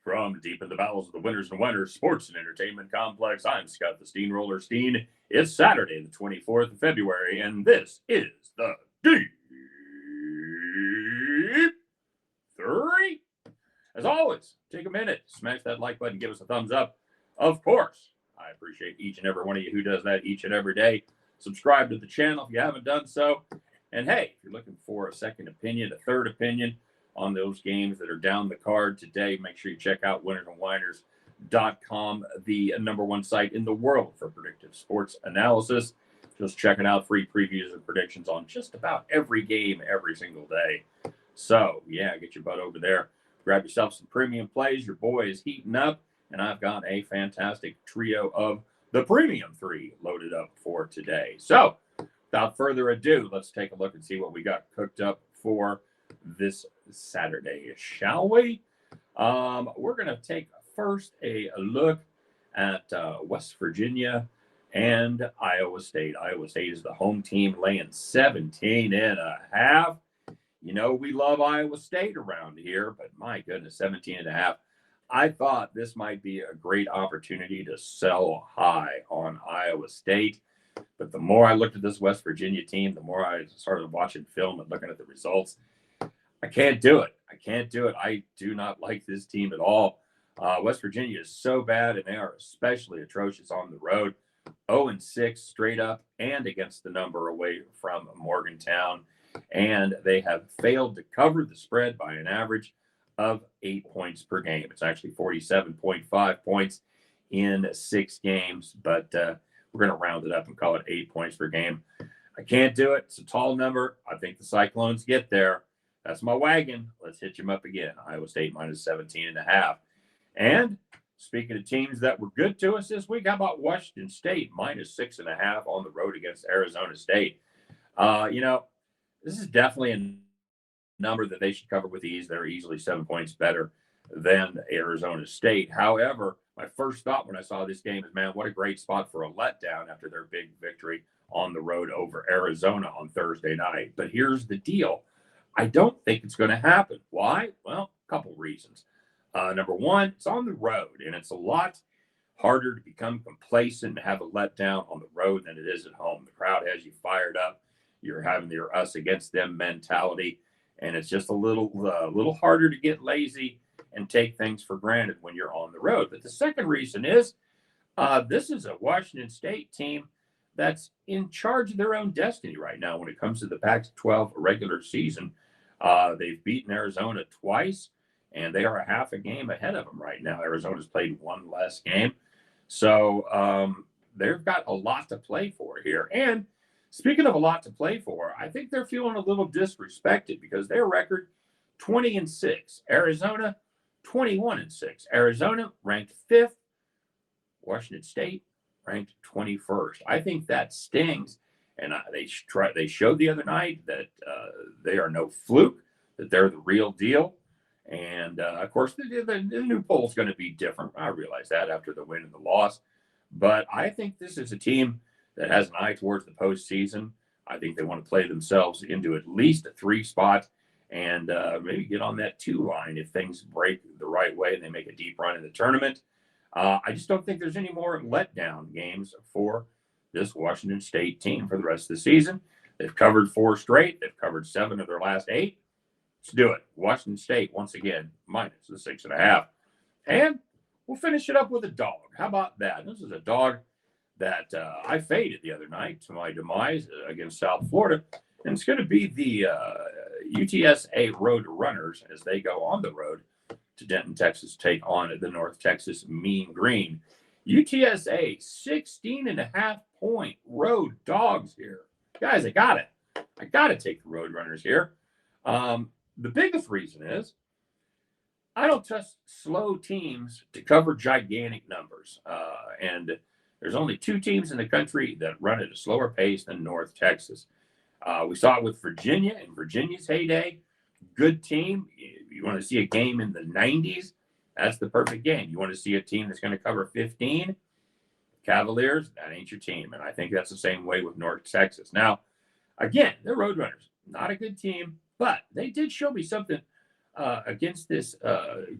From deep in the bowels of the Winners and Wonders Sports and Entertainment Complex, I'm Scott the Steamroller Steen. It's Saturday, the 24th of February, and this is the Deep Three. As always, take a minute, smash that like button, give us a thumbs up. Of course, I appreciate each and every one of you who does that each and every day. Subscribe to the channel if you haven't done so. And hey, if you're looking for a second opinion, a third opinion on those games that are down the card today, make sure you check out winnersandwhiners.com, the number one site in the world for predictive sports analysis. Just checking out free previews and predictions on just about every game every single day. So, yeah, get your butt over there. Grab yourself some premium plays. Your boy is heating up, and I've got a fantastic trio of the premium three loaded up for today. So, without further ado, let's take a look and see what we got cooked up for this Saturday, shall we? We're going to take first a look at West Virginia and Iowa State. Iowa State is the home team, laying 17.5. You know, we love Iowa State around here, but my goodness, 17.5. I thought this might be a great opportunity to sell high on Iowa State. But the more I looked at this West Virginia team, the more I started watching film and looking at the results. I can't do it. I do not like this team at all. West Virginia is so bad, and they are especially atrocious on the road. 0-6 straight up and against the number away from Morgantown. And they have failed to cover the spread by an average of 8 points per game. It's actually 47.5 points in 6 games, but we're going to round it up and call it 8 points per game. I can't do it. It's a tall number. I think the Cyclones get there. That's my wagon. Let's hitch them up again. Iowa State minus 17.5. And speaking of teams that were good to us this week, how about Washington State minus 6.5 on the road against Arizona State? This is definitely a number that they should cover with ease. They're easily 7 points better than Arizona State. However, my first thought when I saw this game is, man, what a great spot for a letdown after their big victory on the road over Arizona on Thursday night. But here's the deal. I don't think it's going to happen. Why? Well, a couple reasons. Number one, it's on the road, and it's a lot harder to become complacent and have a letdown on the road than it is at home. The crowd has you fired up. You're having your us against them mentality, and it's just a little harder to get lazy and take things for granted when you're on the road. But the second reason is this is a Washington State team that's in charge of their own destiny right now when it comes to the Pac-12 regular season. They've beaten Arizona twice, and they are a half a game ahead of them right now. Arizona's played one less game. So they've got a lot to play for here. And speaking of a lot to play for, I think they're feeling a little disrespected because their record 20-6. Arizona 21-6. Arizona ranked 5th. Washington State ranked 21st. I think that stings. And they showed the other night that they are no fluke, that they're the real deal. And, of course, the new poll is going to be different. I realize that after the win and the loss. But I think this is a team that has an eye towards the postseason. I think they want to play themselves into at least a 3 spot and maybe get on that 2 line if things break the right way and they make a deep run in the tournament. I just don't think there's any more letdown games for this Washington State team for the rest of the season. They've covered 4 straight. They've covered 7 of their last 8. Let's do it. Washington State, once again, minus the 6.5. And we'll finish it up with a dog. How about that? This is a dog that I faded the other night to my demise against South Florida. And it's going to be the UTSA Road Runners as they go on the road to Denton, Texas, take on the North Texas Mean Green. UTSA, 16.5-point road dogs here. Guys, I got it. I got to take the Road Runners here. The biggest reason is I don't trust slow teams to cover gigantic numbers. And there's only 2 teams in the country that run at a slower pace than North Texas. We saw it with Virginia in Virginia's heyday. Good team. You want to see a game in the 90s, that's the perfect game. You want to see a team that's going to cover 15? Cavaliers, that ain't your team. And I think that's the same way with North Texas. Now, again, they're Roadrunners. Not a good team, but they did show me something against this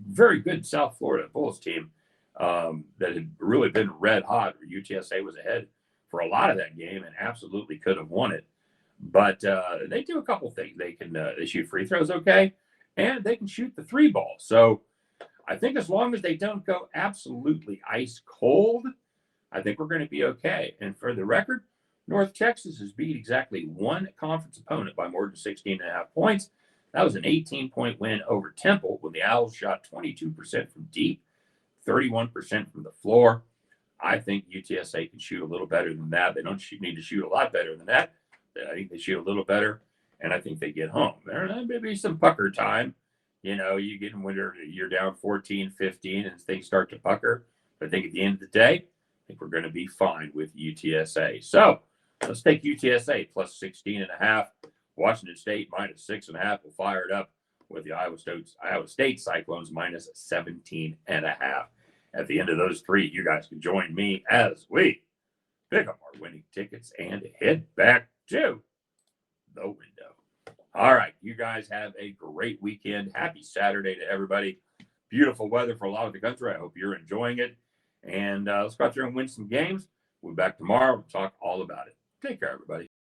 very good South Florida Bulls team that had really been red hot. UTSA was ahead for a lot of that game and absolutely could have won it. But they do a couple things. They shoot free throws okay, and they can shoot the three ball. So I think as long as they don't go absolutely ice cold, I think we're going to be okay. And for the record, North Texas has beat exactly one conference opponent by more than 16.5 points. That was an 18-point win over Temple when the Owls shot 22% from deep, 31% from the floor. I think UTSA can shoot a little better than that. They don't need to shoot a lot better than that. I think they shoot a little better, and I think they get home. There may be some pucker time. You get in winter, you're down 14, 15, and things start to pucker. But I think at the end of the day, I think we're going to be fine with UTSA. So let's take UTSA plus 16.5. Washington State minus 6.5. We'll fire it up with the Iowa State Cyclones minus 17.5. At the end of those three, you guys can join me as we pick up our winning tickets and head back to the window. All right, you guys have a great weekend. Happy Saturday to everybody. Beautiful weather for a lot of the country. I hope you're enjoying it. And let's go out there and win some games. We'll be back tomorrow. We'll talk all about it. Take care, everybody.